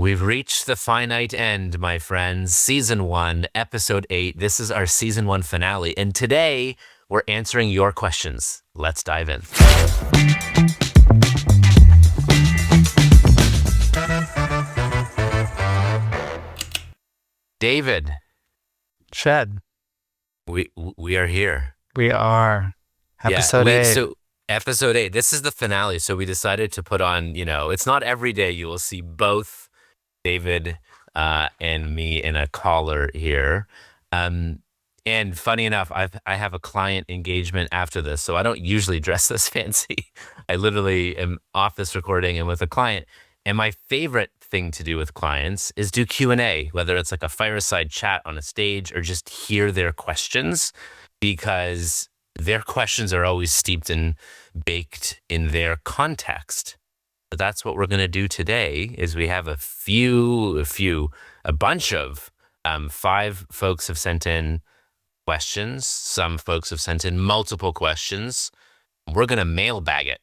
We've reached the finite end, my friends. Season 1, Episode 8. This is our Season 1 finale. And today, we're answering your questions. Let's dive in. David. Shed. We are here. We are. Episode 8. So Episode 8, this is the finale. So we decided to put on, it's not every day you will see both David and me in a collar here. And funny enough, I have a client engagement after this, so I don't usually dress this fancy. I literally am office recording and with a client. And my favorite thing to do with clients is do Q&A, whether it's like a fireside chat on a stage or just hear their questions, because their questions are always steeped and baked in their context. So that's what we're going to do today. Is we have a bunch of 5 folks have sent in questions. Some folks have sent in multiple questions. We're going to mailbag it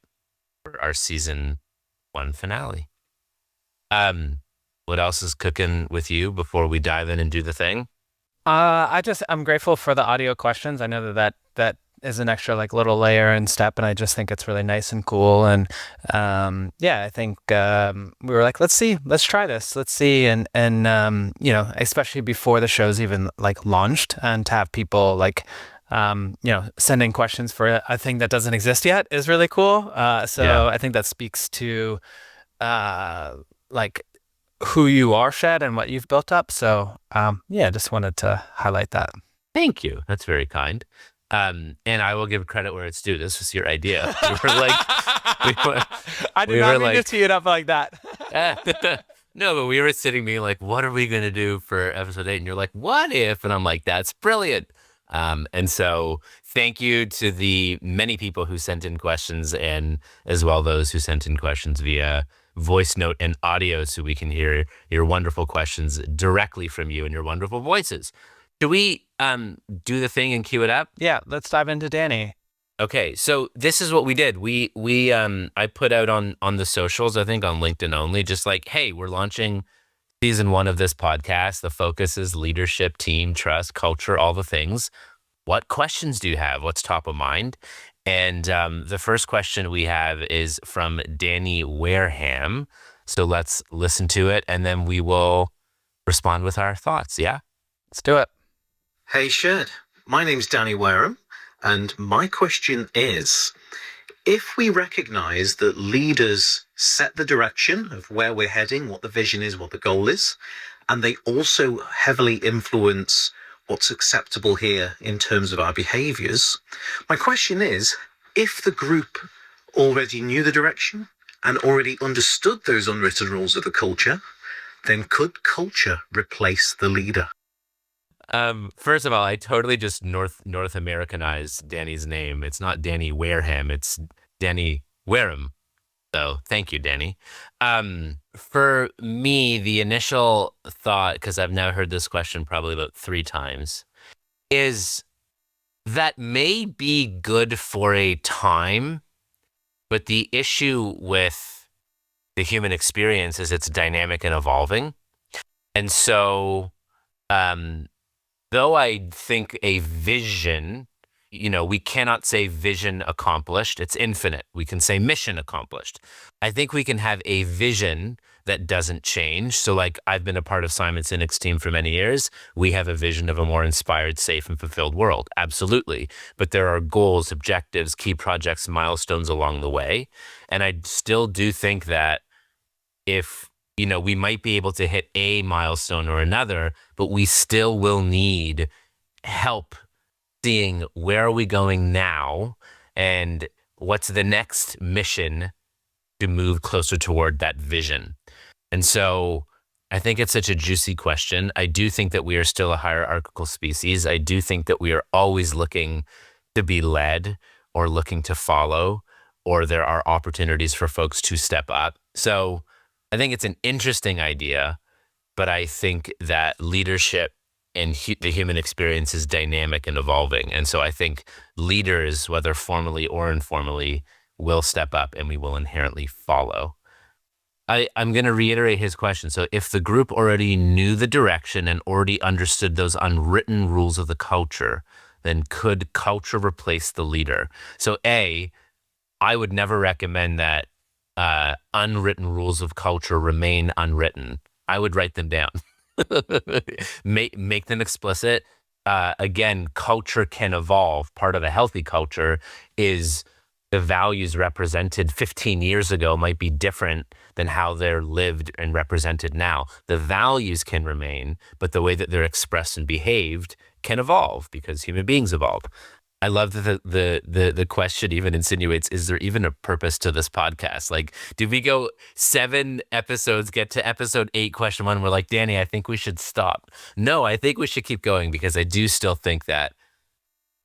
for our season 1 finale. What else is cooking with you before we dive in and do the thing? I'm grateful for the audio questions. I know that is an extra little layer and step, and I just think it's really nice and cool. And I think we were like, let's try this, let's see, and especially before the show's even launched, and to have people sending questions for a thing that doesn't exist yet is really cool. I think that speaks to who you are, Shed, and what you've built up. So just wanted to highlight that. Thank you. That's very kind. And I will give credit where it's due. This was your idea. We were I did not mean to tee it up like that. No, but we were sitting being like, what are we going to do for episode 8? And you're like, what if? And I'm like, that's brilliant. And so thank you to the many people who sent in questions, and as well those who sent in questions via voice note and audio, so we can hear your wonderful questions directly from you and your wonderful voices. Do we do the thing and cue it up? Yeah, let's dive into Danny. Okay, so this is what we did. I put out on the socials, I think on LinkedIn only, just like, hey, we're launching season 1 of this podcast. The focus is leadership, team, trust, culture, all the things. What questions do you have? What's top of mind? And the first question we have is from Danny Wareham. So let's listen to it, and then we will respond with our thoughts. Yeah? Let's do it. Hey, Shed. My name's Danny Wareham, and my question is, if we recognize that leaders set the direction of where we're heading, what the vision is, what the goal is, and they also heavily influence what's acceptable here in terms of our behaviors, my question is, if the group already knew the direction and already understood those unwritten rules of the culture, then could culture replace the leader? First of all, I totally just North Americanized Danny's name. It's not Danny Wareham, it's Danny Wareham. So thank you, Danny. For me, the initial thought, because I've now heard this question probably about 3 times, is that may be good for a time, but the issue with the human experience is it's dynamic and evolving. And so, though I think a vision, we cannot say vision accomplished. It's infinite. We can say mission accomplished. I think we can have a vision that doesn't change. So I've been a part of Simon Sinek's team for many years. We have a vision of a more inspired, safe, and fulfilled world. Absolutely. But there are goals, objectives, key projects, milestones along the way. And I still do think that if we might be able to hit a milestone or another, but we still will need help seeing where are we going now and what's the next mission to move closer toward that vision. And so I think it's such a juicy question. I do think that we are still a hierarchical species. I do think that we are always looking to be led or looking to follow, or there are opportunities for folks to step up. So I think it's an interesting idea, but I think that leadership and the human experience is dynamic and evolving. And so I think leaders, whether formally or informally, will step up and we will inherently follow. I'm going to reiterate his question. So if the group already knew the direction and already understood those unwritten rules of the culture, then could culture replace the leader? So I would never recommend that unwritten rules of culture remain unwritten. I would write them down. Make them explicit. Again, culture can evolve. Part of a healthy culture is the values represented 15 years ago might be different than how they're lived and represented now. The values can remain, but the way that they're expressed and behaved can evolve because human beings evolve. I love that the question even insinuates, is there even a purpose to this podcast? Like, did we go 7 episodes, get to episode 8, question 1, we're like, Danny, I think we should stop. No, I think we should keep going because I do still think that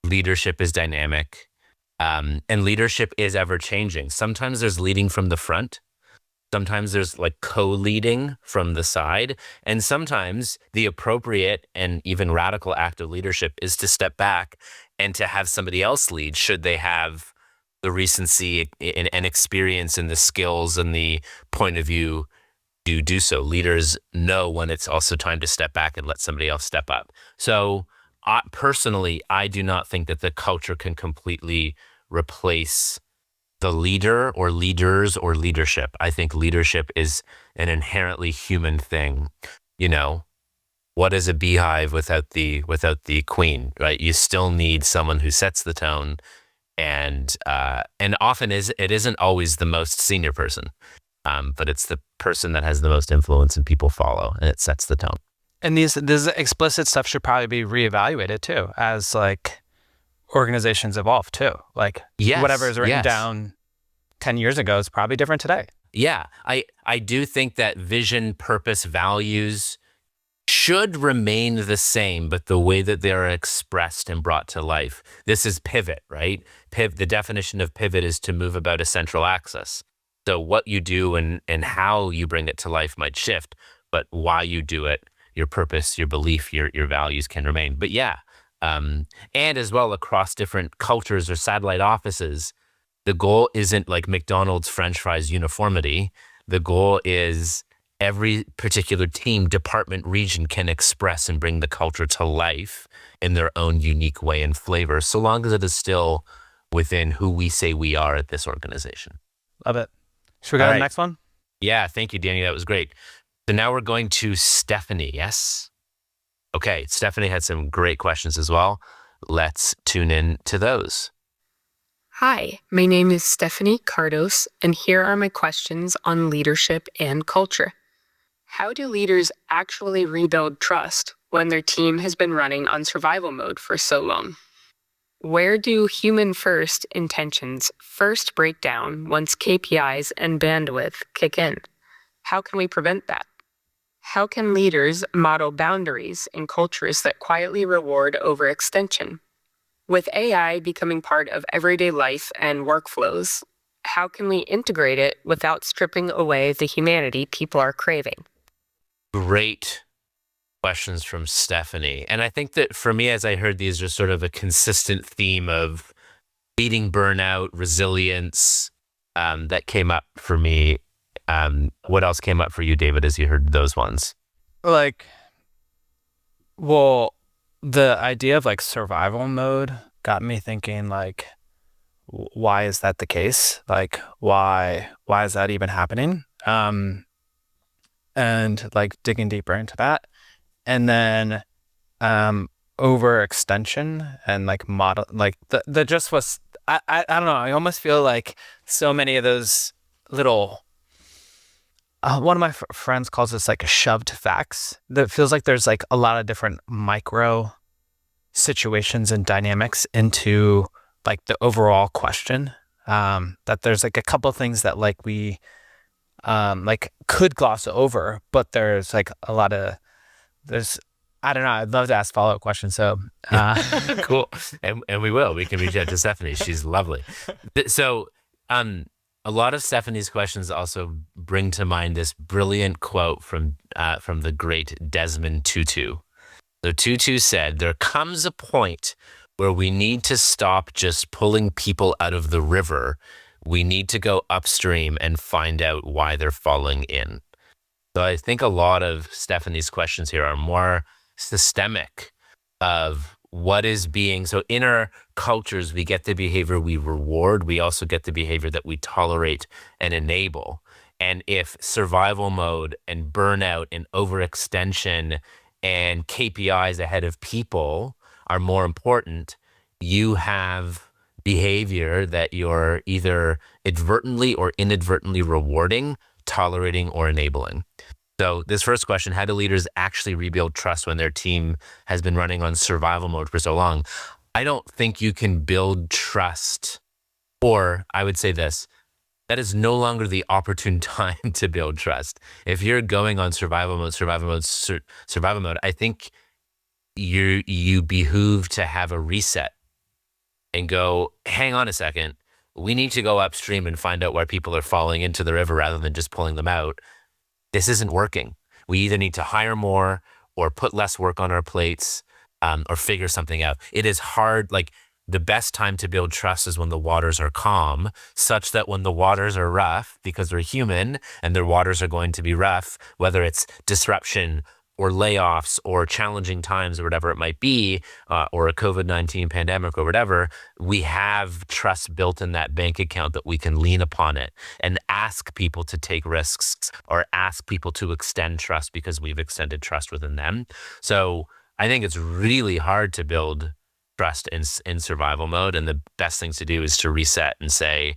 leadership is dynamic, and leadership is ever changing. Sometimes there's leading from the front. Sometimes there's like co-leading from the side. And sometimes the appropriate and even radical act of leadership is to step back and to have somebody else lead should they have the recency and experience and the skills and the point of view to do so. Leaders know when it's also time to step back and let somebody else step up. So personally, I do not think that the culture can completely replace the leader or leaders or leadership. I think leadership is an inherently human thing. You know, what is a beehive without the queen, right? You still need someone who sets the tone, and often it isn't always the most senior person, but it's the person that has the most influence and people follow, and it sets the tone. And this explicit stuff should probably be reevaluated too, as like organizations evolve too. Like whatever is written down 10 years ago is probably different today. Yeah, I do think that vision, purpose, values should remain the same, but the way that they are expressed and brought to life. This is pivot, right? The definition of pivot is to move about a central axis. So what you do and how you bring it to life might shift, but why you do it, your purpose, your belief, your values can remain. But yeah, and as well across different cultures or satellite offices, the goal isn't like McDonald's French fries uniformity. The goal is every particular team, department, region can express and bring the culture to life in their own unique way and flavor, so long as it is still within who we say we are at this organization. Love it. Should we go to the next one? Yeah, thank you, Danny. That was great. So now we're going to Stephanie, yes? Okay, Stephanie had some great questions as well. Let's tune in to those. Hi, my name is Stephanie Cardos, and here are my questions on leadership and culture. How do leaders actually rebuild trust when their team has been running on survival mode for so long? Where do human-first intentions first break down once KPIs and bandwidth kick in? How can we prevent that? How can leaders model boundaries in cultures that quietly reward overextension? With AI becoming part of everyday life and workflows, how can we integrate it without stripping away the humanity people are craving? Great questions from Stephanie. And I think that for me, as I heard these, are sort of a consistent theme of beating burnout, resilience, that came up for me. What else came up for you, David, as you heard those ones? Like, well, the idea of like survival mode got me thinking like, why is that the case? Like, why is that even happening? And like digging deeper into that. And then overextension and like model, like the just was, I don't know, I almost feel like so many of those little, one of my friends calls this like a shoved facts. That feels like there's like a lot of different micro situations and dynamics into like the overall question. That there's like a couple of things that like we like could gloss over, but there's like a lot of, I don't know, I'd love to ask follow-up questions. So cool. And we will. We can reach out to Stephanie. She's lovely. So a lot of Stephanie's questions also bring to mind this brilliant quote from the great Desmond Tutu. So Tutu said, "There comes a point where we need to stop just pulling people out of the river. we need to go upstream and find out why they're falling in. So I think a lot of Stephanie's questions here are more systemic of what is being. So in our cultures, we get the behavior we reward. We also get the behavior that we tolerate and enable. And if survival mode and burnout and overextension and KPIs ahead of people are more important, you have behavior that you're either advertently or inadvertently rewarding, tolerating, or enabling. So this first question, how do leaders actually rebuild trust when their team has been running on survival mode for so long? I don't think you can build trust, or I would say this, that is no longer the opportune time to build trust. If you're going on survival mode, I think you behoove to have a reset and go, hang on a second. We need to go upstream and find out where people are falling into the river rather than just pulling them out. This isn't working. We either need to hire more or put less work on our plates, or figure something out. It is hard. Like, the best time to build trust is when the waters are calm, such that when the waters are rough, because we're human and their waters are going to be rough, whether it's disruption or layoffs or challenging times or whatever it might be, or a COVID-19 pandemic or whatever, we have trust built in that bank account that we can lean upon it and ask people to take risks or ask people to extend trust because we've extended trust within them. So I think it's really hard to build trust in survival mode. And the best things to do is to reset and say,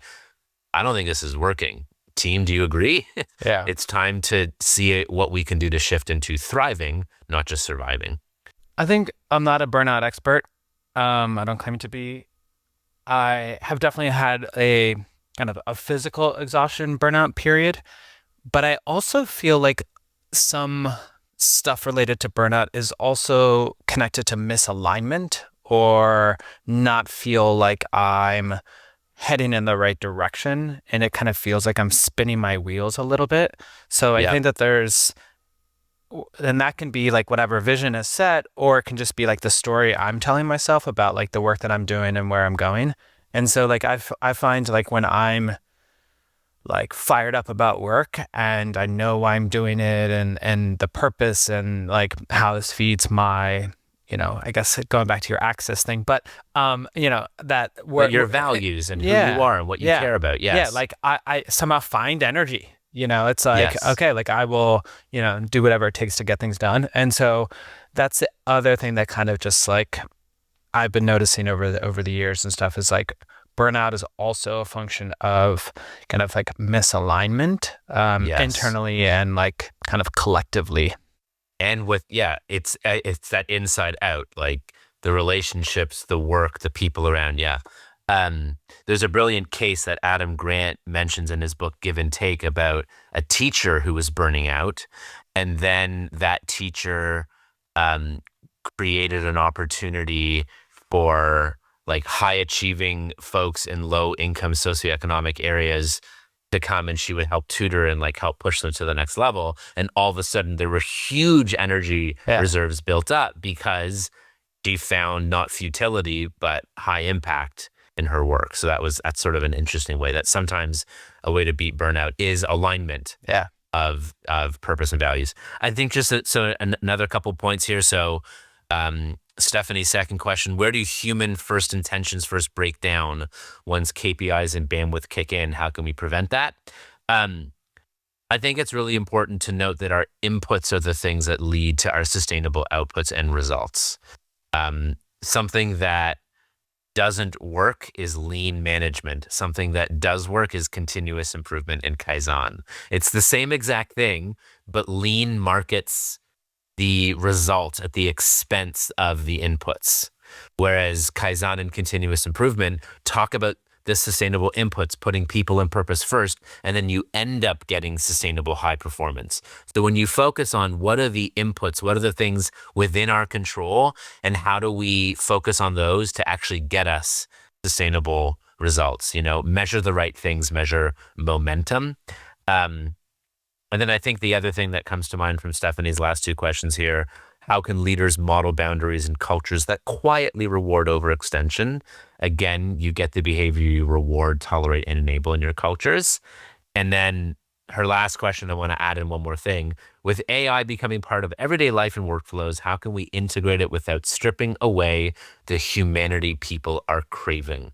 I don't think this is working. Team, do you agree? Yeah. It's time to see what we can do to shift into thriving, not just surviving. I think I'm not a burnout expert. I don't claim to be. I have definitely had a kind of a physical exhaustion burnout period, but I also feel like some stuff related to burnout is also connected to misalignment or not feel like I'm heading in the right direction, and it kind of feels like I'm spinning my wheels a little bit. So I think that and that can be like whatever vision is set, or it can just be like the story I'm telling myself about like the work that I'm doing and where I'm going. And so like I find like when I'm like fired up about work and I know why I'm doing it and the purpose and like how this feeds my, I guess going back to your access thing, but that where your values and who you are and what you care about. Yes. Yeah. Like I somehow find energy, it's like, okay, like I will, do whatever it takes to get things done. And so that's the other thing that kind of just like I've been noticing over the years and stuff is like burnout is also a function of kind of like misalignment internally and like kind of collectively. And it's that inside out, like the relationships, the work, the people around. Yeah. There's a brilliant case that Adam Grant mentions in his book, Give and Take, about a teacher who was burning out. And then that teacher created an opportunity for like high achieving folks in low income socioeconomic areas to come, and she would help tutor and like help push them to the next level. And all of a sudden there were huge energy reserves built up because she found not futility, but high impact in her work. So that's sort of an interesting way that sometimes a way to beat burnout is alignment of purpose and values. I think another couple points here. So, Stephanie's second question, where do human first intentions first break down once KPIs and bandwidth kick in? How can we prevent that? I think it's really important to note that our inputs are the things that lead to our sustainable outputs and results. Something that doesn't work is lean management. Something that does work is continuous improvement and Kaizen. It's the same exact thing, but lean markets the results at the expense of the inputs. Whereas Kaizen and continuous improvement talk about the sustainable inputs, putting people and purpose first, and then you end up getting sustainable high performance. So when you focus on what are the inputs, what are the things within our control, and how do we focus on those to actually get us sustainable results, measure the right things, measure momentum. And then I think the other thing that comes to mind from Stephanie's last two questions here, How can leaders model boundaries and cultures that quietly reward overextension? Again, you get the behavior you reward, tolerate, and enable in your cultures. And then her last question, I want to add in one more thing. With AI becoming part of everyday life and workflows, how can we integrate it without stripping away the humanity people are craving?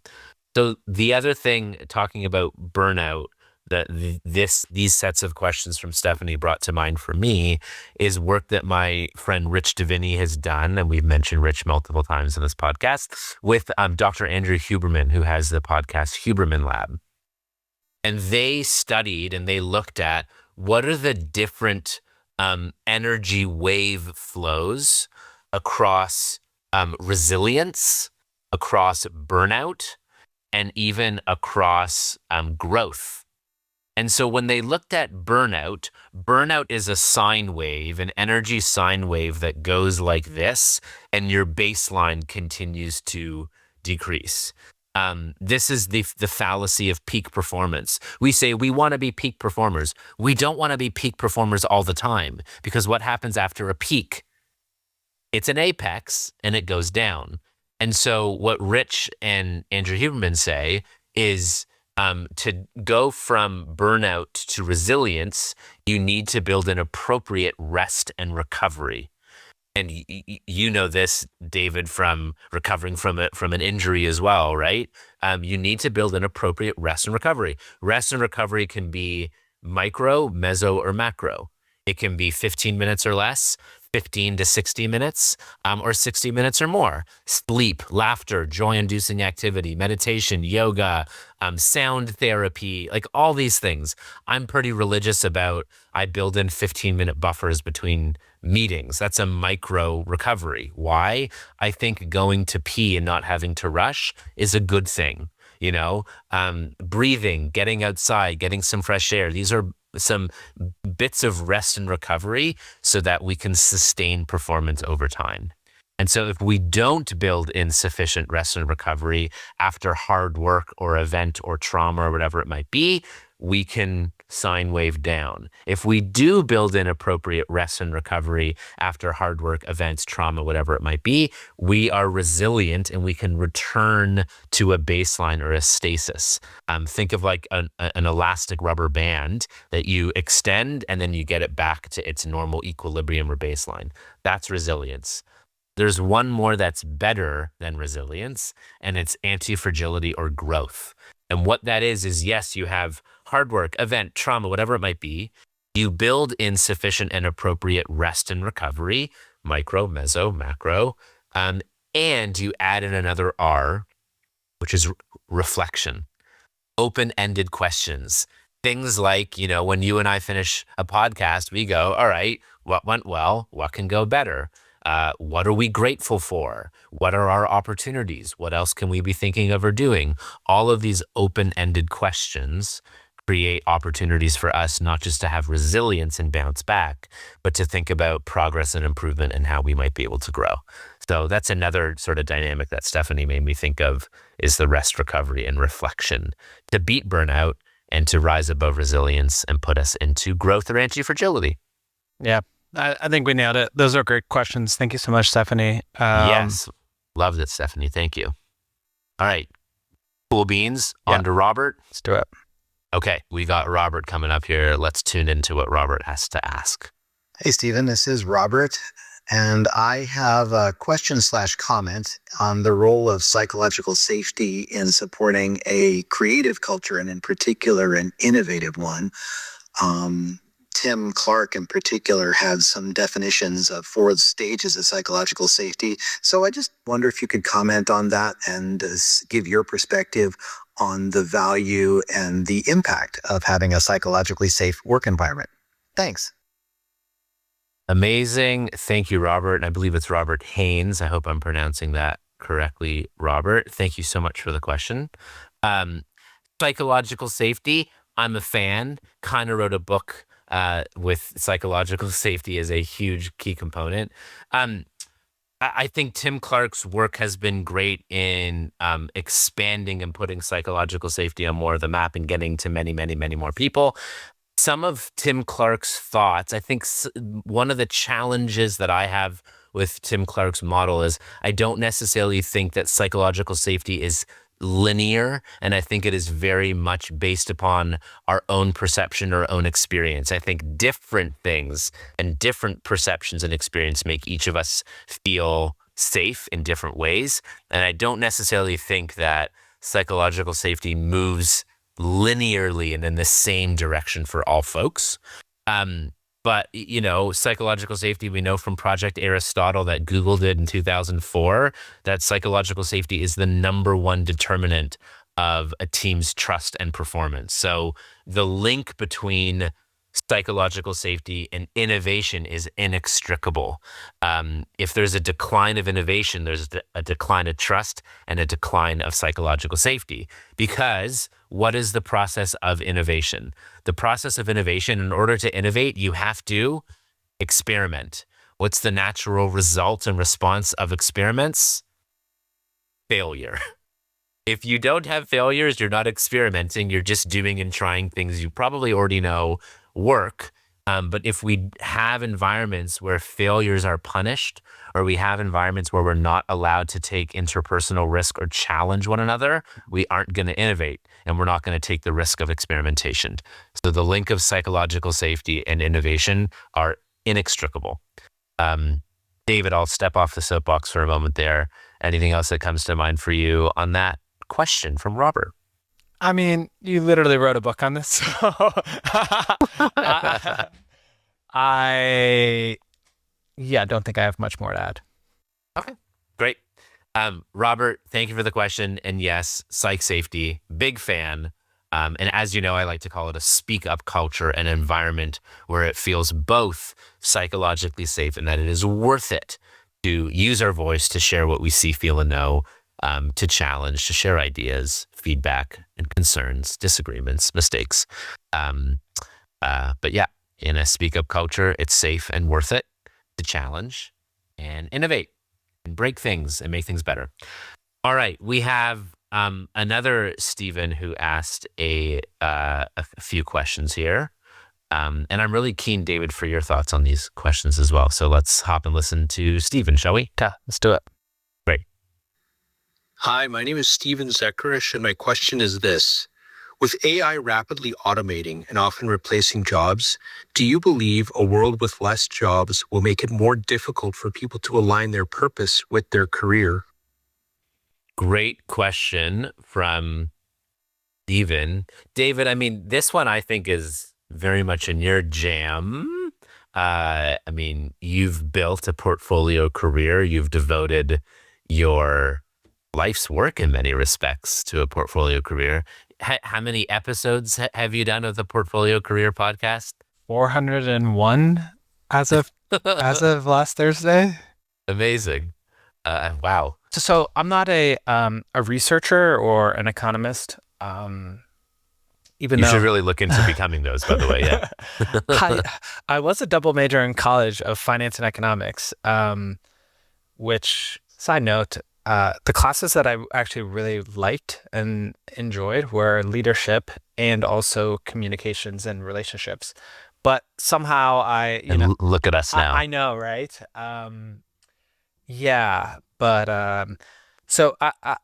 So the other thing, talking about burnout, that these sets of questions from Stephanie brought to mind for me is work that my friend Rich Davini has done, and we've mentioned Rich multiple times in this podcast, with Dr. Andrew Huberman, who has the podcast Huberman Lab. And they studied and they looked at what are the different energy wave flows across resilience, across burnout, and even across growth. And so when they looked at burnout, burnout is a sine wave, an energy sine wave that goes like this, and your baseline continues to decrease. This is the fallacy of peak performance. We say we want to be peak performers. We don't want to be peak performers all the time, because what happens after a peak? It's an apex and it goes down. And so what Rich and Andrew Huberman say is to go from burnout to resilience, you need to build an appropriate rest and recovery. And you know this, David, from recovering from an injury as well, right? You need to build an appropriate rest and recovery. Rest and recovery can be micro, meso, or macro. It can be 15 minutes or less, 15 to 60 minutes, or 60 minutes or more. Sleep, laughter, joy-inducing activity, meditation, yoga, sound therapy, like all these things. I'm pretty religious about, I build in 15-minute buffers between meetings. That's a micro recovery. Why? I think going to pee and not having to rush is a good thing. You know, breathing, getting outside, getting some fresh air. These are some bits of rest and recovery so that we can sustain performance over time. And so if we don't build in sufficient rest and recovery after hard work or event or trauma or whatever it might be, we can sine wave down. If we do build in appropriate rest and recovery after hard work, events, trauma, whatever it might be, we are resilient and we can return to a baseline or a stasis. Think of like an elastic rubber band that you extend and then you get it back to its normal equilibrium or baseline. That's resilience. There's one more that's better than resilience, and it's anti-fragility or growth. And what that is yes, you have hard work, event, trauma, whatever it might be. You build in sufficient and appropriate rest and recovery, micro, meso, macro, and you add in another R, which is reflection, open-ended questions. Things like, you know, when you and I finish a podcast, we go, all right, what went well? What can go better? What are we grateful for? What are our opportunities? What else can we be thinking of or doing? All of these open-ended questions create opportunities for us not just to have resilience and bounce back, but to think about progress and improvement and how we might be able to grow. So that's another sort of dynamic that Stephanie made me think of, is the rest, recovery, and reflection to beat burnout and to rise above resilience and put us into growth or anti-fragility. Yeah. I think we nailed it. Those are great questions. Thank you so much, Stephanie. Yes. Loved it, Stephanie. Thank you. All right. Cool beans. Yeah. On to Robert. Let's do it. Okay. We got Robert coming up here. Let's tune into what Robert has to ask. Hey, Stephen, this is Robert, and I have a question/comment on the role of psychological safety in supporting a creative culture, and in particular, an innovative one. Tim Clark in particular had some definitions of 4 stages of psychological safety. So I just wonder if you could comment on that and give your perspective on the value and the impact of having a psychologically safe work environment. Thanks. Amazing. Thank you, Robert. And I believe it's Robert Haynes. I hope I'm pronouncing that correctly, Robert. Thank you so much for the question. Psychological safety, I'm a fan. Kind of wrote a book with psychological safety as a huge key component. I think Tim Clark's work has been great in expanding and putting psychological safety on more of the map and getting to many, many, many more people. Some of Tim Clark's thoughts, I think one of the challenges that I have with Tim Clark's model is I don't necessarily think that psychological safety is linear, and I think it is very much based upon our own perception, our own experience. I think different things and different perceptions and experience make each of us feel safe in different ways. And I don't necessarily think that psychological safety moves linearly and in the same direction for all folks. But, psychological safety, we know from Project Aristotle that Google did in 2004, that psychological safety is the number one determinant of a team's trust and performance. So the link between psychological safety and innovation is inextricable. If there's a decline of innovation, there's a decline of trust and a decline of psychological safety. Because what is the process of innovation? The process of innovation, in order to innovate, you have to experiment. What's the natural result and response of experiments? Failure. If you don't have failures, you're not experimenting, you're just doing and trying things you probably already know work. But if we have environments where failures are punished, or we have environments where we're not allowed to take interpersonal risk or challenge one another, we aren't going to innovate, and we're not going to take the risk of experimentation. So the link of psychological safety and innovation are inextricable. David, I'll step off the soapbox for a moment there. Anything else that comes to mind for you on that question from Robert? I mean, you literally wrote a book on this. So I don't think I have much more to add. Okay, great. Robert, thank you for the question. And yes, psych safety, big fan. And as you know, I like to call it a speak up culture, an environment where it feels both psychologically safe and that it is worth it to use our voice to share what we see, feel, and know, to challenge, to share ideas, feedback, and concerns, disagreements, mistakes. But yeah, in a speak up culture, it's safe and worth it to challenge and innovate and break things and make things better. All right, we have another Stephen who asked a few questions here. And I'm really keen, David, for your thoughts on these questions as well. So let's hop and listen to Stephen, shall we? Yeah, let's do it. Great. Hi, my name is Steven Zekerish, and my question is this. With AI rapidly automating and often replacing jobs, do you believe a world with less jobs will make it more difficult for people to align their purpose with their career? Great question from Steven. David, I mean, this one I think is very much in your jam. I mean, you've built a portfolio career. You've devoted your life's work in many respects to a portfolio career. How many episodes have you done of the Portfolio Career podcast? 401 as of last Thursday. Amazing. Wow. So I'm not a researcher or an economist. Even You though should really look into becoming those, by the way. Yeah. I was a double major in college of finance and economics, which, side note, the classes that I actually really liked and enjoyed were leadership and also communications and relationships. But somehow Look at us now. I know, right? Yeah, but so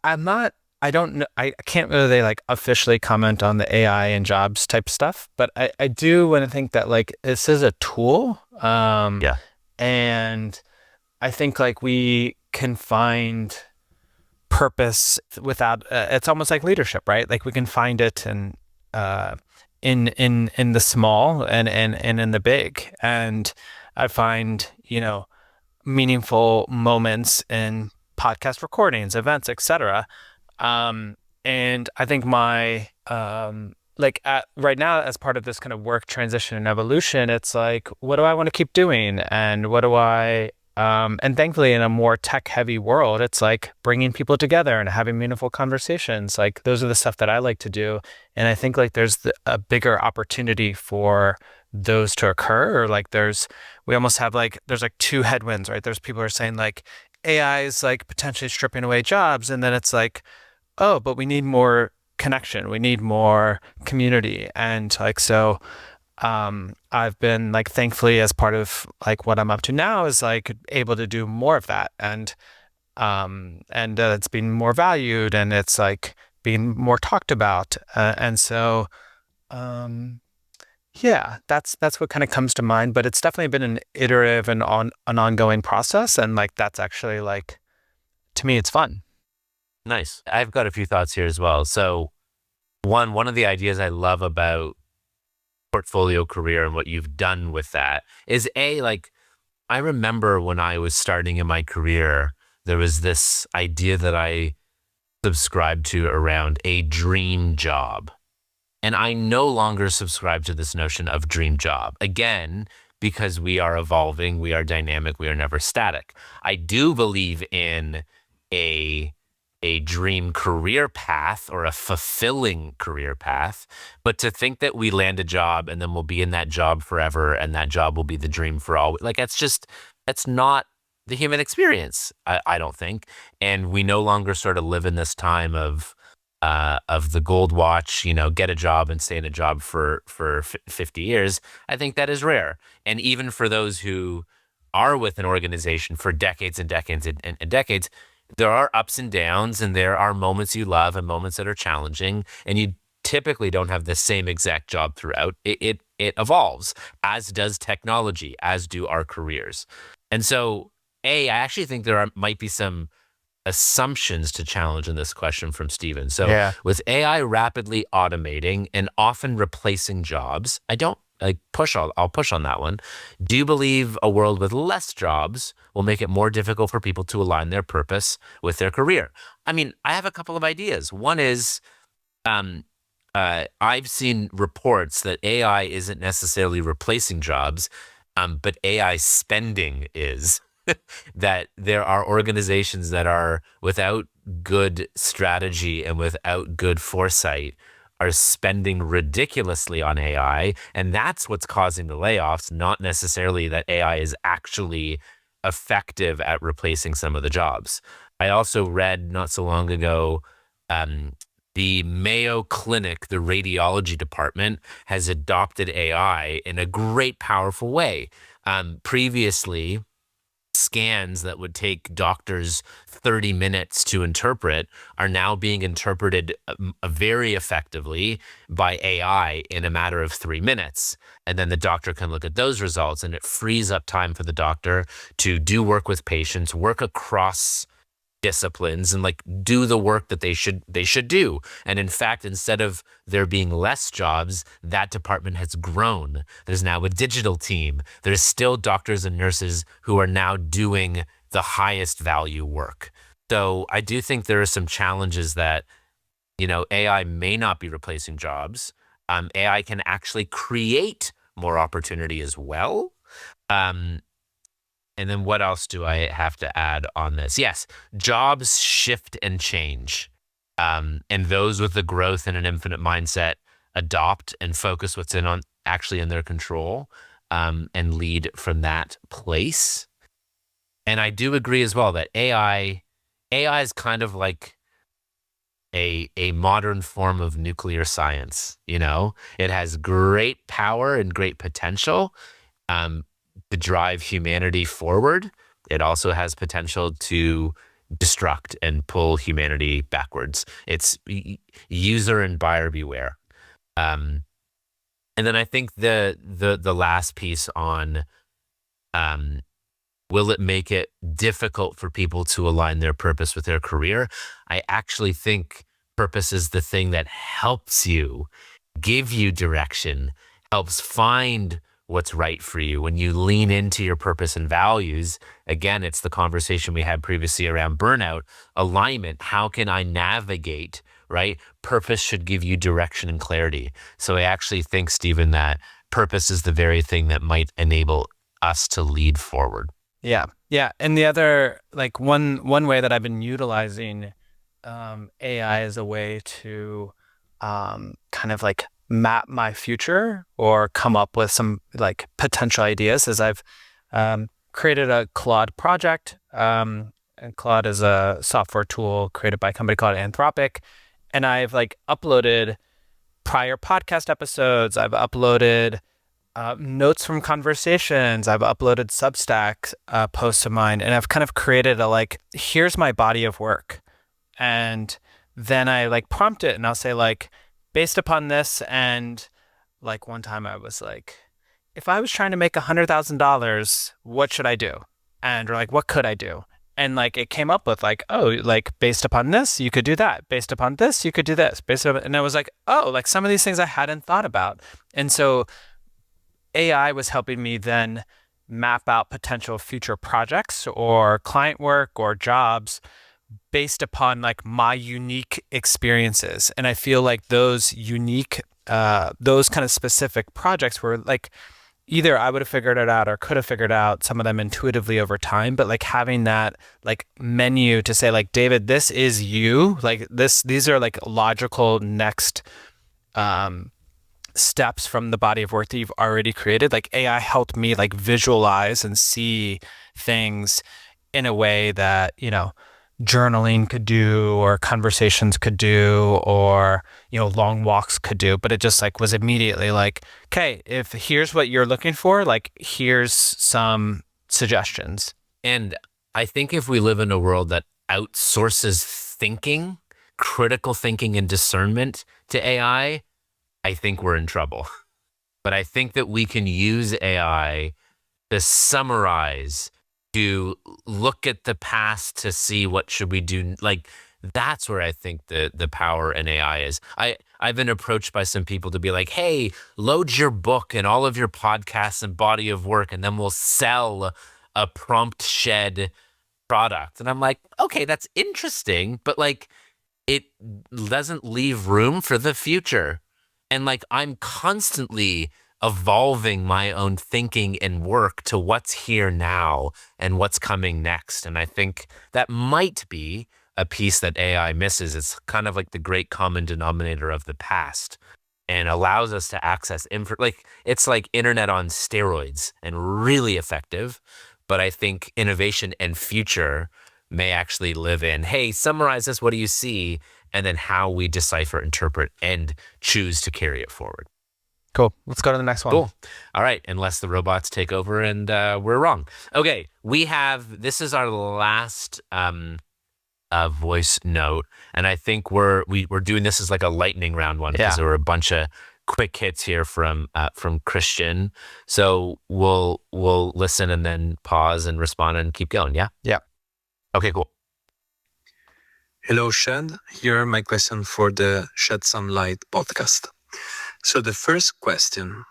I'm not. I don't know. I can't really like officially comment on the AI and jobs type stuff, but I do want to think that like this is a tool. Yeah. And I think like we can find purpose without. It's almost like leadership, right? Like we can find it in the small and in the big. And I find meaningful moments in podcast recordings, events, etc. And I think my right now, as part of this kind of work transition and evolution, it's like, what do I want to keep doing? And what do I, and thankfully in a more tech heavy world, it's like bringing people together and having meaningful conversations. Like those are the stuff that I like to do. And I think like there's a bigger opportunity for those to occur, or like we almost have like, there's like two headwinds, right? There's people who are saying like AI is like potentially stripping away jobs. And then it's like, oh, but we need more connection. We need more community. And like, so I've been like, thankfully, as part of like what I'm up to now, is like able to do more of that, and it's been more valued, and it's like being more talked about, and so yeah, that's what kind of comes to mind. But it's definitely been an iterative and an ongoing process, and like that's actually like, to me, it's fun. Nice. I've got a few thoughts here as well. So one of the ideas I love about portfolio career and what you've done with that is like, I remember when I was starting in my career, there was this idea that I subscribed to around a dream job. And I no longer subscribe to this notion of dream job. Again, because we are evolving, we are dynamic, we are never static. I do believe in a dream career path or a fulfilling career path, but to think that we land a job and then we'll be in that job forever and that job will be the dream for all, like that's not the human experience, I don't think. And we no longer sort of live in this time of the gold watch, get a job and stay in a job for 50 years. I think that is rare. And even for those who are with an organization for decades and decades and decades, there are ups and downs, and there are moments you love and moments that are challenging, and you typically don't have the same exact job throughout. It evolves, as does technology, as do our careers. And so, I actually think might be some assumptions to challenge in this question from Steven. So Yeah. with AI rapidly automating and often replacing jobs, I don't I'll push on that one. Do you believe a world with less jobs will make it more difficult for people to align their purpose with their career? I mean, I have a couple of ideas. One is, I've seen reports that AI isn't necessarily replacing jobs, but AI spending is. That there are organizations that are without good strategy and without good foresight are spending ridiculously on AI. And that's what's causing the layoffs, not necessarily that AI is actually effective at replacing some of the jobs. I also read not so long ago, the Mayo Clinic, the radiology department, has adopted AI in a great, powerful way. Previously, scans that would take doctors 30 minutes to interpret are now being interpreted very effectively by AI in a matter of 3 minutes. And then the doctor can look at those results, and it frees up time for the doctor to do work with patients, work across disciplines, and like do the work that they should do. And in fact, instead of there being less jobs, that department has grown. There's now a digital team. There's still doctors and nurses who are now doing the highest value work. So I do think there are some challenges that, AI may not be replacing jobs. AI can actually create more opportunity as well. And then what else do I have to add on this? Yes, jobs shift and change. And those with the growth and an infinite mindset adopt and focus what's actually in their control, and lead from that place. And I do agree as well that AI is kind of like a modern form of nuclear science. It has great power and great potential. To drive humanity forward. It also has potential to destruct and pull humanity backwards. It's user and buyer beware. And then I think the last piece on, will it make it difficult for people to align their purpose with their career? I actually think purpose is the thing that helps you, give you direction, helps find what's right for you. When you lean into your purpose and values, again, it's the conversation we had previously around burnout, alignment. How can I navigate, right? Purpose should give you direction and clarity. So I actually think, Stephen, that purpose is the very thing that might enable us to lead forward. Yeah. Yeah. And the other, like one way that I've been utilizing AI as a way to kind of like map my future or come up with some like potential ideas is I've created a Claude project. And Claude is a software tool created by a company called Anthropic. And I've like uploaded prior podcast episodes. I've uploaded notes from conversations. I've uploaded Substack posts of mine, and I've kind of created a like, here's my body of work. And then I like prompt it and I'll say like, based upon this, and like one time I was like, if I was trying to make $100,000, what should I do? And or like, what could I do? And like it came up with like, oh, like based upon this, you could do that. Based upon this, you could do this. And I was like, oh, like some of these things I hadn't thought about. And so AI was helping me then map out potential future projects or client work or jobs based upon like my unique experiences. And I feel like those unique, those kind of specific projects were like, either I would have figured it out or could have figured out some of them intuitively over time, but like having that like menu to say like, David, this is you, like these are like logical next steps from the body of work that you've already created. Like AI helped me like visualize and see things in a way that, you know, journaling could do or conversations could do or, you know, long walks could do. But it just like was immediately like, okay, if here's what you're looking for, like here's some suggestions. And I think if we live in a world that outsources thinking, critical thinking and discernment to AI, I think we're in trouble. But I think that we can use AI to summarize, to look at the past to see what should we do. Like that's where I think the power in AI is. I've been approached by some people to be like, hey, load your book and all of your podcasts and body of work, and then we'll sell a prompt shed product. And I'm like, okay, that's interesting, but like it doesn't leave room for the future. And like I'm constantly evolving my own thinking and work to what's here now and what's coming next. And I think that might be a piece that AI misses. It's kind of like the great common denominator of the past and allows us to access like it's like internet on steroids and really effective. But I think innovation and future may actually live in, hey, summarize this, what do you see? And then how we decipher, interpret, and choose to carry it forward. Cool. Let's go to the next one. Cool. All right. Unless the robots take over and we're wrong. Okay. This is our last voice note. And I think we're doing this as like a lightning round one because there were a bunch of quick hits here from Christian. So we'll listen and then pause and respond and keep going. Yeah. Yeah. Okay, cool. Hello, Shed. Here are my question for the Shed Some Light podcast. So the first question,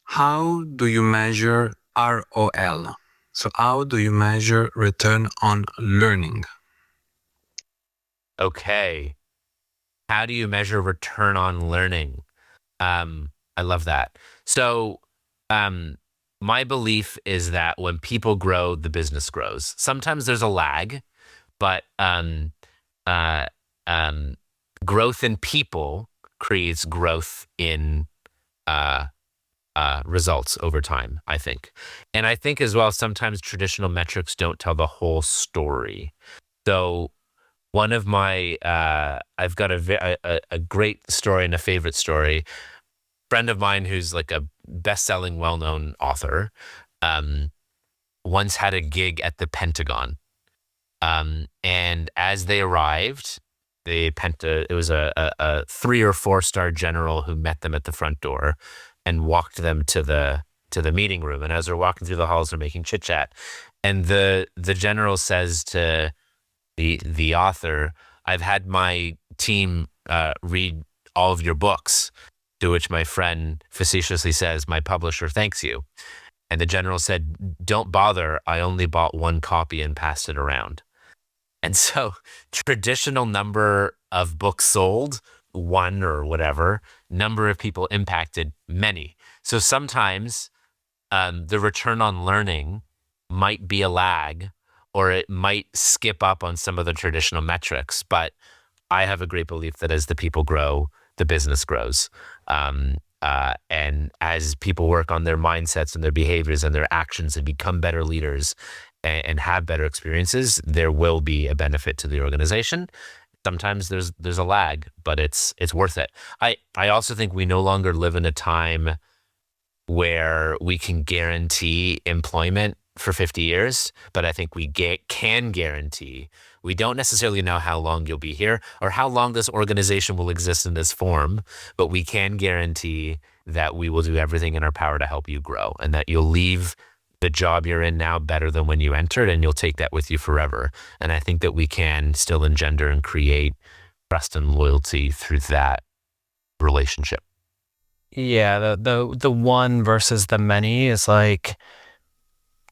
how do you measure ROL? So how do you measure return on learning? Okay. How do you measure return on learning? I love that. So my belief is that when people grow, the business grows. Sometimes there's a lag, but growth in people creates growth in results over time, I think. And I think as well, sometimes traditional metrics don't tell the whole story. So one of my, I've got a great story and a favorite story. Friend of mine who's like a best-selling, well-known author, once had a gig at the Pentagon. And as they arrived, it was a 3 or 4 star general who met them at the front door and walked them to the meeting room. And as they're walking through the halls, they're making chit chat. And the general says to the author, "I've had my team read all of your books." To which my friend facetiously says, "My publisher thanks you." And the general said, "Don't bother. I only bought 1 copy and passed it around." And so traditional number of books sold, 1 or whatever, number of people impacted, many. So sometimes the return on learning might be a lag, or it might skip up on some of the traditional metrics. But I have a great belief that as the people grow, the business grows. And as people work on their mindsets and their behaviors and their actions and become better leaders and have better experiences, there will be a benefit to the organization. Sometimes there's a lag, but it's worth it. I also think we no longer live in a time where we can guarantee employment for 50 years, but I think we can guarantee we don't necessarily know how long you'll be here or how long this organization will exist in this form, but we can guarantee that we will do everything in our power to help you grow and that you'll leave the job you're in now better than when you entered and you'll take that with you forever. And I think that we can still engender and create trust and loyalty through that relationship. Yeah, the one versus the many is like,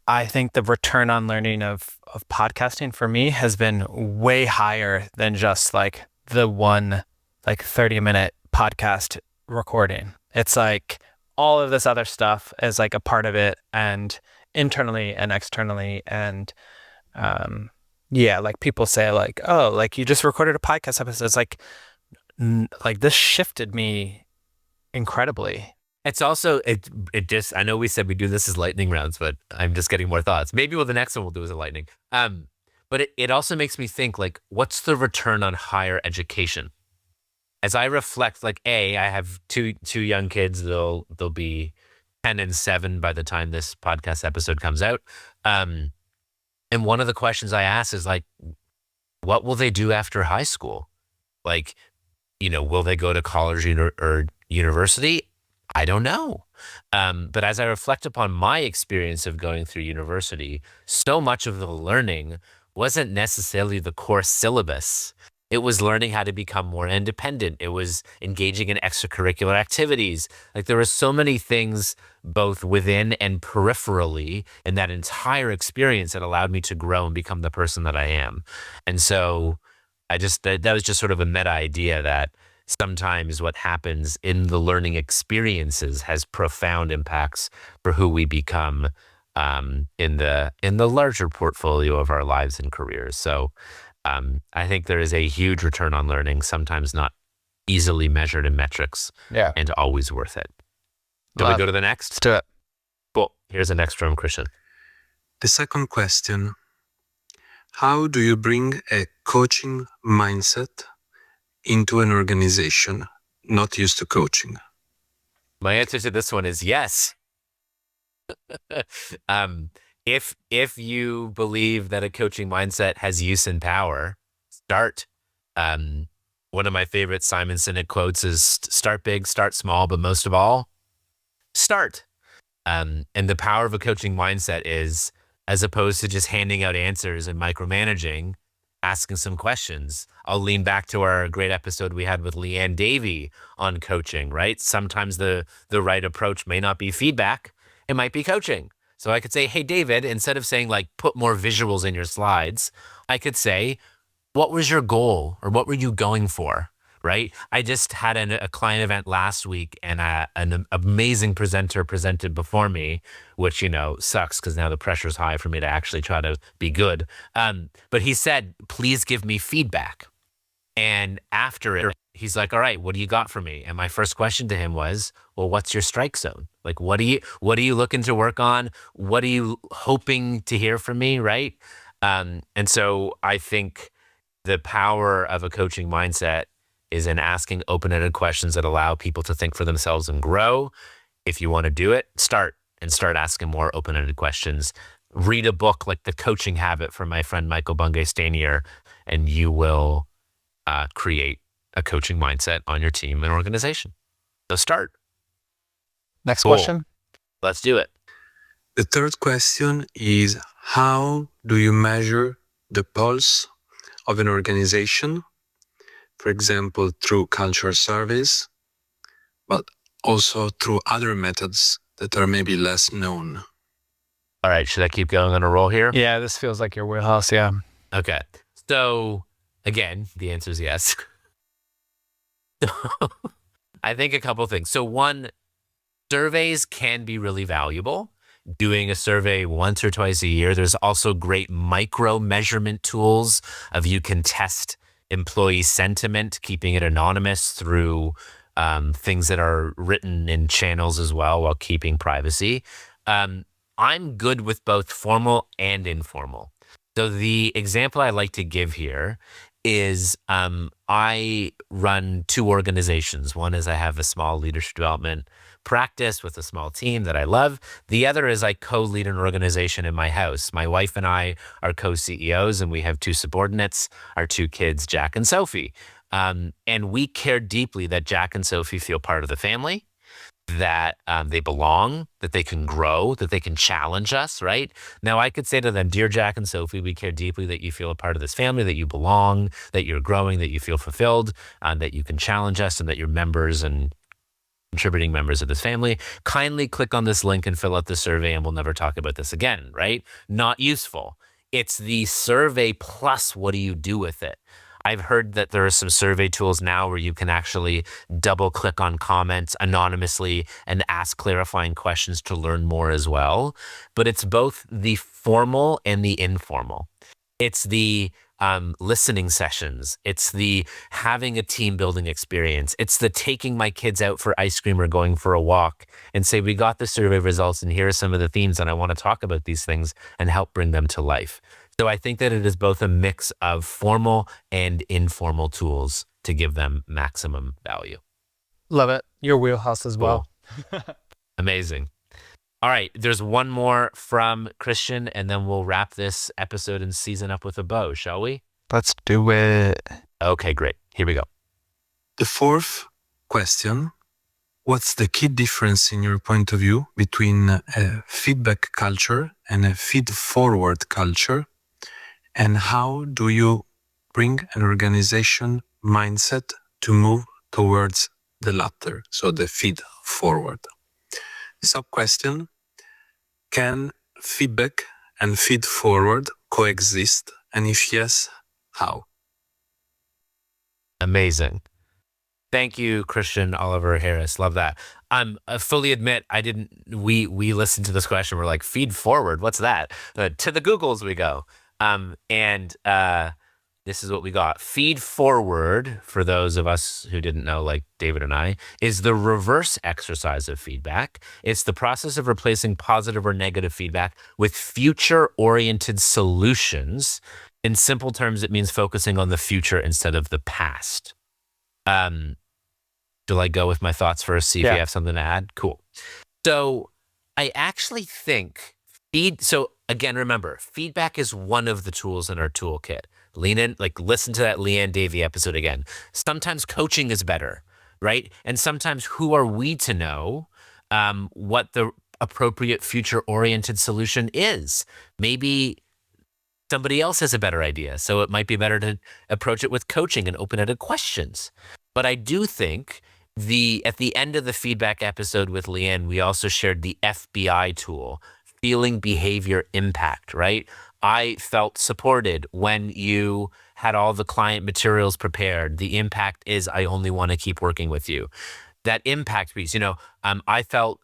I think the return on learning of podcasting for me has been way higher than just like the one like 30-minute podcast recording. It's like all of this other stuff is like a part of it, and internally and externally. And yeah, like people say like, oh, like you just recorded a podcast episode. It's like this shifted me incredibly. It's also, it just, I know we said we do this as lightning rounds, but I'm just getting more thoughts. Maybe the next one we'll do as a lightning. But it also makes me think like, what's the return on higher education? As I reflect, like, I have two young kids. They'll be 10 and 7 by the time this podcast episode comes out. And one of the questions I ask is like, what will they do after high school? Like, will they go to college or university? I don't know. But as I reflect upon my experience of going through university, so much of the learning wasn't necessarily the course syllabus. It was learning how to become more independent. It was engaging in extracurricular activities. Like there were so many things both within and peripherally in that entire experience that allowed me to grow and become the person that I am. And so that was just sort of a meta idea that sometimes what happens in the learning experiences has profound impacts for who we become in the larger portfolio of our lives and careers. So I think there is a huge return on learning, sometimes not easily measured in metrics, and always worth it. Do we go to the next? Let's do it. Cool. Here's the next from Christian. The second question, how do you bring a coaching mindset into an organization not used to coaching? My answer to this one is yes. If you believe that a coaching mindset has use and power, start. One of my favorite Simon Sinek quotes is start big, start small, but most of all, start. And the power of a coaching mindset is, as opposed to just handing out answers and micromanaging, asking some questions. I'll lean back to our great episode we had with Leanne Davey on coaching, right? Sometimes the right approach may not be feedback. It might be coaching. So I could say, hey, David, instead of saying like, put more visuals in your slides, I could say, what was your goal or what were you going for, right? I just had a client event last week and an amazing presenter presented before me, which, sucks because now the pressure's high for me to actually try to be good. But he said, please give me feedback. And after it, he's like, all right, what do you got for me? And my first question to him was, well, what's your strike zone? Like, what are you looking to work on? What are you hoping to hear from me? Right. And so I think the power of a coaching mindset is in asking open-ended questions that allow people to think for themselves and grow. If you want to do it, start asking more open-ended questions. Read a book like The Coaching Habit from my friend Michael Bungay-Stanier, and you will create a coaching mindset on your team and organization. So start. Next question. Let's do it. The third question is, how do you measure the pulse of an organization? For example, through culture surveys, but also through other methods that are maybe less known. All right. Should I keep going on a roll here? Yeah, this feels like your wheelhouse. Yeah. Okay. So again, the answer is yes. I think a couple things. So one, surveys can be really valuable. Doing a survey once or twice a year. There's also great micro measurement tools of you can test employee sentiment, keeping it anonymous through things that are written in channels as well while keeping privacy. I'm good with both formal and informal. So the example I like to give here is I run 2 organizations. One is I have a small leadership development practice with a small team that I love. The other is I co-lead an organization in my house. My wife and I are co-CEOs, and we have 2 subordinates, our 2 kids, Jack and Sophie. And we care deeply that Jack and Sophie feel part of the family, that they belong, that they can grow, that they can challenge us, right? Now, I could say to them, dear Jack and Sophie, we care deeply that you feel a part of this family, that you belong, that you're growing, that you feel fulfilled, that you can challenge us, and that you're members and contributing members of this family. Kindly click on this link and fill out the survey, and we'll never talk about this again, right? Not useful. It's the survey plus what do you do with it? I've heard that there are some survey tools now where you can actually double click on comments anonymously and ask clarifying questions to learn more as well. But it's both the formal and the informal. It's the listening sessions. It's the having a team building experience. It's the taking my kids out for ice cream or going for a walk and say, we got the survey results and here are some of the themes, and I want to talk about these things and help bring them to life. So I think that it is both a mix of formal and informal tools to give them maximum value. Love it. Your wheelhouse as well. Cool. Amazing. All right. There's one more from Christian, and then we'll wrap this episode and season up with a bow, shall we? Let's do it. Okay, great. Here we go. The 4th question: what's the key difference in your point of view between a feedback culture and a feed-forward culture? And how do you bring an organization mindset to move towards the latter, so the feed-forward? Sub-question: can feedback and feed-forward coexist? And if yes, how? Amazing. Thank you, Christian Oliver Harris. Love that. I fully admit we listened to this question. We're like, feed forward. What's that? To the Googles we go. This is what we got. Feed forward, for those of us who didn't know, like David and I, is the reverse exercise of feedback. It's the process of replacing positive or negative feedback with future-oriented solutions. In simple terms, it means focusing on the future instead of the past. Do I go with my thoughts first, see if you have something to add? Cool. So I actually think so again, remember, feedback is one of the tools in our toolkit. Lean in, like listen to that Leanne Davey episode again. Sometimes coaching is better, right? And sometimes who are we to know what the appropriate future-oriented solution is? Maybe somebody else has a better idea. So it might be better to approach it with coaching and open-ended questions. But I do think at the end of the feedback episode with Leanne, we also shared the FBI tool, feeling behavior impact, right? I felt supported when you had all the client materials prepared. The impact is I only want to keep working with you. That impact piece, I felt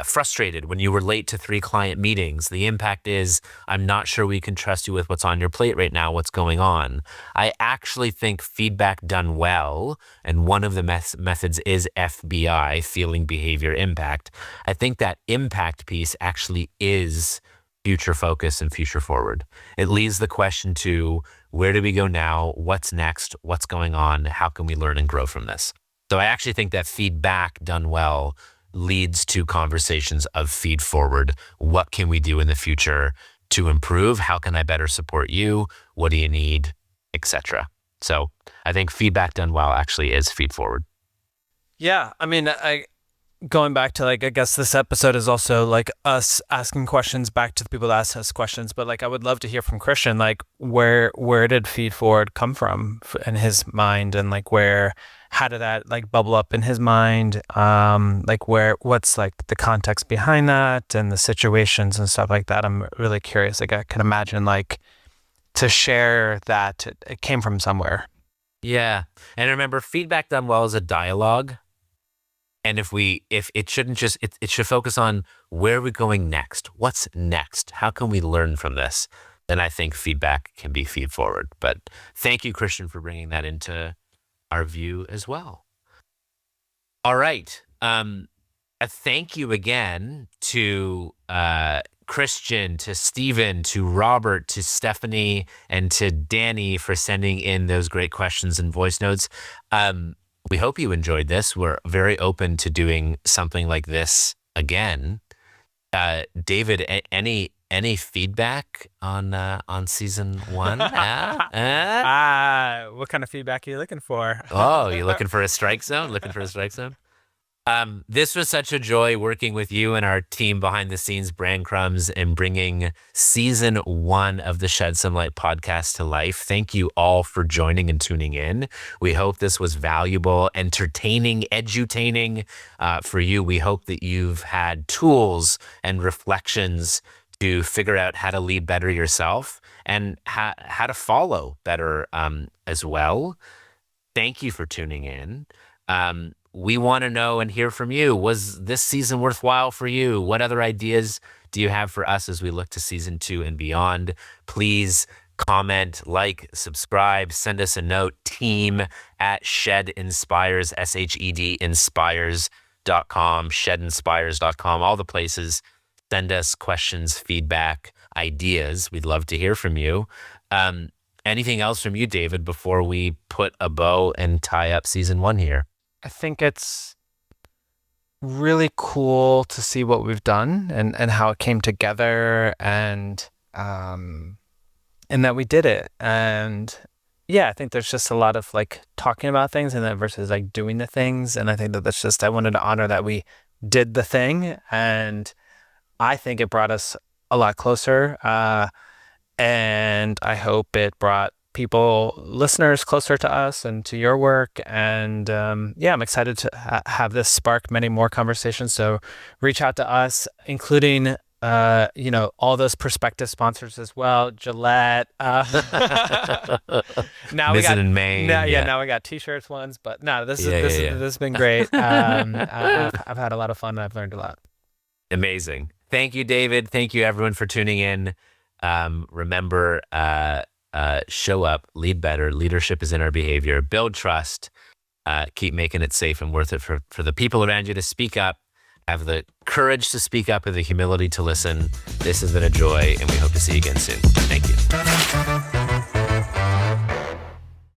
frustrated when you were late to 3 client meetings. The impact is I'm not sure we can trust you with what's on your plate right now, what's going on. I actually think feedback done well, and one of the methods is FBI, feeling behavior impact. I think that impact piece actually is future focus and future forward. It leads the question to where do we go now? What's next? What's going on? How can we learn and grow from this? So I actually think that feedback done well leads to conversations of feed forward. What can we do in the future to improve? How can I better support you? What do you need? Etc. So I think feedback done well actually is feed forward. Yeah. I mean, going back to I guess this episode is also us asking questions back to the people that ask us questions, but I would love to hear from Christian, where did feed forward come from in his mind, and how did that bubble up in his mind? What's the context behind that and the situations and stuff like that. I'm really curious. I can imagine to share that it came from somewhere. Yeah. And remember, feedback done well is a dialogue. And if it shouldn't just, it should focus on where are we going next? What's next? How can we learn from this? Then I think feedback can be feed forward. But thank you, Christian, for bringing that into our view as well. All right. A thank you again to Christian, to Stephen, to Robert, to Stephanie, and to Danny for sending in those great questions and voice notes. we hope you enjoyed this. We're very open to doing something like this again. David, any feedback on season 1? What kind of feedback are you looking for? Oh, you looking for a strike zone? Looking for a strike zone? This was such a joy working with you and our team behind the scenes, Brand Crumbs, and bringing season 1 of the Shed Some Light podcast to life. Thank you all for joining and tuning in. We hope this was valuable, entertaining, edutaining for you. We hope that you've had tools and reflections to figure out how to lead better yourself and how to follow better as well. Thank you for tuning in. We want to know and hear from you. Was this season worthwhile for you? What other ideas do you have for us as we look to season 2 and beyond? Please comment, like, subscribe, send us a note, team@shedinspires, SHED inspires.com, shedinspires.com, all the places. Send us questions, feedback, ideas. We'd love to hear from you. Anything else from you, David, before we put a bow and tie up season 1 here? I think it's really cool to see what we've done and how it came together and that we did it. And yeah, I think there's just a lot of like talking about things and then versus like doing the things. And I think that's just, I wanted to honor that we did the thing. And I think it brought us a lot closer. And I hope it brought listeners closer to us and to your work. And yeah, I'm excited to have this spark many more conversations. So reach out to us, including, all those prospective sponsors as well. Gillette. Now we got in Maine. Now we got t-shirts ones, but no, this has been great. I've had a lot of fun and I've learned a lot. Amazing. Thank you, David. Thank you, everyone, for tuning in. Remember, show up, lead better. Leadership is in our behavior. Build trust. Keep making it safe and worth it for the people around you to speak up. Have the courage to speak up and the humility to listen. This has been a joy, and we hope to see you again soon. Thank you.